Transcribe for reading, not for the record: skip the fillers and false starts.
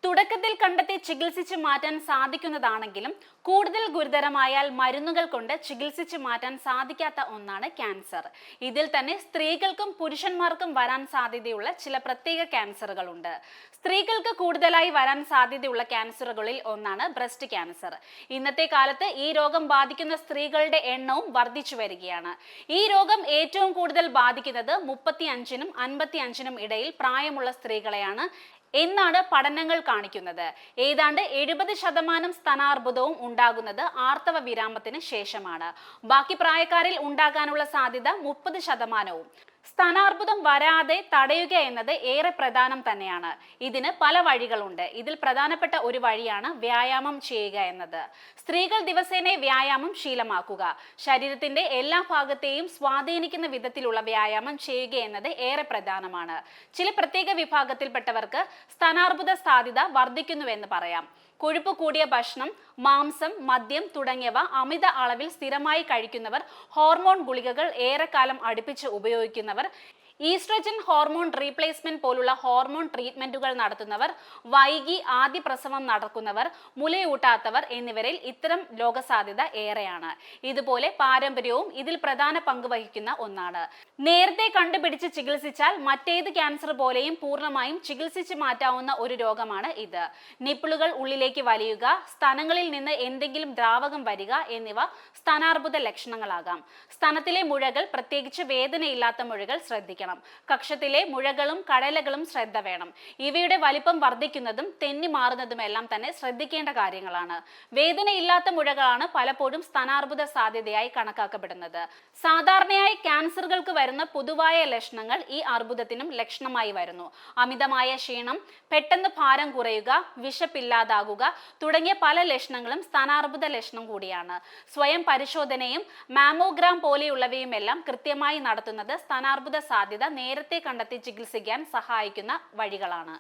തുടക്കത്തിൽ കണ്ടെത്തി ചികിത്സിച്ച് മാറ്റാൻ സാധിക്കുന്നതാണെങ്കിലും കൂടുതൽ ഗുരുതരമായാൽ മരുന്നുകൾ കൊണ്ട് ചികിത്സിച്ച് മാറ്റാൻ സാധിക്കാത്ത ഒന്നാണ് ക്യാൻസർ. ഇതിൽ തന്നെ സ്ത്രീകൾക്കും പുരുഷന്മാർക്കും വരാൻ സാധ്യതയുള്ള ചില പ്രത്യേക ക്യാൻസറുകളുണ്ട്. സ്ത്രീകൾക്ക് കൂടുതലായി വരാൻ സാധ്യതയുള്ള ക്യാൻസറുകളിൽ ഒന്നാണ് ബ്രസ്റ്റ് ക്യാൻസർ. ഇന്നത്തെ കാലത്ത് ഈ രോഗം ബാധിക്കുന്ന സ്ത്രീകളുടെ എണ്ണവും വർദ്ധിച്ചു വരികയാണ്. ഈ രോഗം ഏറ്റവും കൂടുതൽ ബാധിക്കുന്നത് 35-നും 55-നും ഇടയിൽ പ്രായമുള്ള സ്ത്രീകളെയാണ് എന്നാണ് പഠനങ്ങൾ കാണിക്കുന്നത്. ഏതാണ്ട് 70% സ്തനാർബുദവും ഉണ്ടാകുന്നത് ആർത്തവ വിരാമത്തിന് ശേഷമാണ്. ബാക്കി പ്രായക്കാരിൽ ഉണ്ടാകാനുള്ള സാധ്യത 30%വും. സ്തനാർബുദം വരാതെ തടയുക എന്നത് ഏറെ പ്രധാനം തന്നെയാണ്. ഇതിന് പല വഴികളുണ്ട്. ഇതിൽ പ്രധാനപ്പെട്ട ഒരു വഴിയാണ് വ്യായാമം ചെയ്യുക എന്നത്. സ്ത്രീകൾ ദിവസേന വ്യായാമം ശീലമാക്കുക. ശരീരത്തിന്റെ എല്ലാ ഭാഗത്തെയും സ്വാധീനിക്കുന്ന വിധത്തിലുള്ള വ്യായാമം ചെയ്യുക എന്നത് ഏറെ പ്രധാനമാണ്. ചില പ്രത്യേക വിഭാഗത്തിൽപ്പെട്ടവർക്ക് സ്തനാർബുദ സാധ്യത വർദ്ധിക്കുന്നുവെന്ന് പറയാം. കൊഴുപ്പ് കൂടിയ ഭക്ഷണം, മാംസം, മദ്യം തുടങ്ങിയവ അമിത അളവിൽ സ്ഥിരമായി കഴിക്കുന്നവർ, ഹോർമോൺ ഗുളികകൾ ഏറെക്കാലം അടുപ്പിച്ച് ഉപയോഗിക്കുന്നവർ, ഈസ്ട്രജൻ ഹോർമോൺ റീപ്ലേസ്മെന്റ് പോലുള്ള ഹോർമോൺ ട്രീറ്റ്മെന്റുകൾ നടത്തുന്നവർ, വൈകി ആദ്യ പ്രസവം നടക്കുന്നവർ, മുലയൂട്ടാത്തവർ എന്നിവരിൽ ഇത്തരം രോഗസാധ്യത ഏറെയാണ്. ഇതുപോലെ പാരമ്പര്യവും ഇതിൽ പ്രധാന പങ്ക് വഹിക്കുന്ന ഒന്നാണ്. നേരത്തെ കണ്ടുപിടിച്ച് ചികിത്സിച്ചാൽ മറ്റേത് ക്യാൻസർ പോലെയും പൂർണ്ണമായും ചികിത്സിച്ച് മാറ്റാവുന്ന ഒരു രോഗമാണ് ഇത്. നിപ്പിളുകൾ ഉള്ളിലേക്ക് വലിയുക, സ്തനങ്ങളിൽ നിന്ന് എന്തെങ്കിലും ദ്രാവകം വരിക എന്നിവ സ്തനാർബുദ ലക്ഷണങ്ങളാകാം. സ്തനത്തിലെ മുഴകൾ, പ്രത്യേകിച്ച് വേദനയില്ലാത്ത മുഴകൾ ശ്രദ്ധിക്കണം. കക്ഷത്തിലെ മുഴകളും കടലകളും ശ്രദ്ധ വേണം. ഇവയുടെ വലിപ്പം വർദ്ധിക്കുന്നതും തെന്നി മാറുന്നതുമെല്ലാം തന്നെ ശ്രദ്ധിക്കേണ്ട കാര്യങ്ങളാണ്. വേദനയില്ലാത്ത മുഴകളാണ് പലപ്പോഴും സ്തനാർബുദ സാധ്യതയായി കണക്കാക്കപ്പെടുന്നത്. സാധാരണയായി ക്യാൻസറുകൾക്ക് വരുന്ന പൊതുവായ ലക്ഷണങ്ങൾ ഈ അർബുദത്തിനും ലക്ഷണമായി വരുന്നു. അമിതമായ ക്ഷീണം, പെട്ടെന്ന് ഭാരം കുറയുക, വിശപ്പില്ലാതാകുക തുടങ്ങിയ പല ലക്ഷണങ്ങളും സ്തനാർബുദ ലക്ഷണം കൂടിയാണ്. സ്വയം പരിശോധനയും മാമോഗ്രാം പോലെയുള്ളവയുമെല്ലാം കൃത്യമായി നടത്തുന്നത് സ്തനാർബുദ സാധ്യത നേരത്തെ കണ്ടെത്തി ചികിത്സിക്കാൻ സഹായിക്കുന്ന വഴികളാണ്.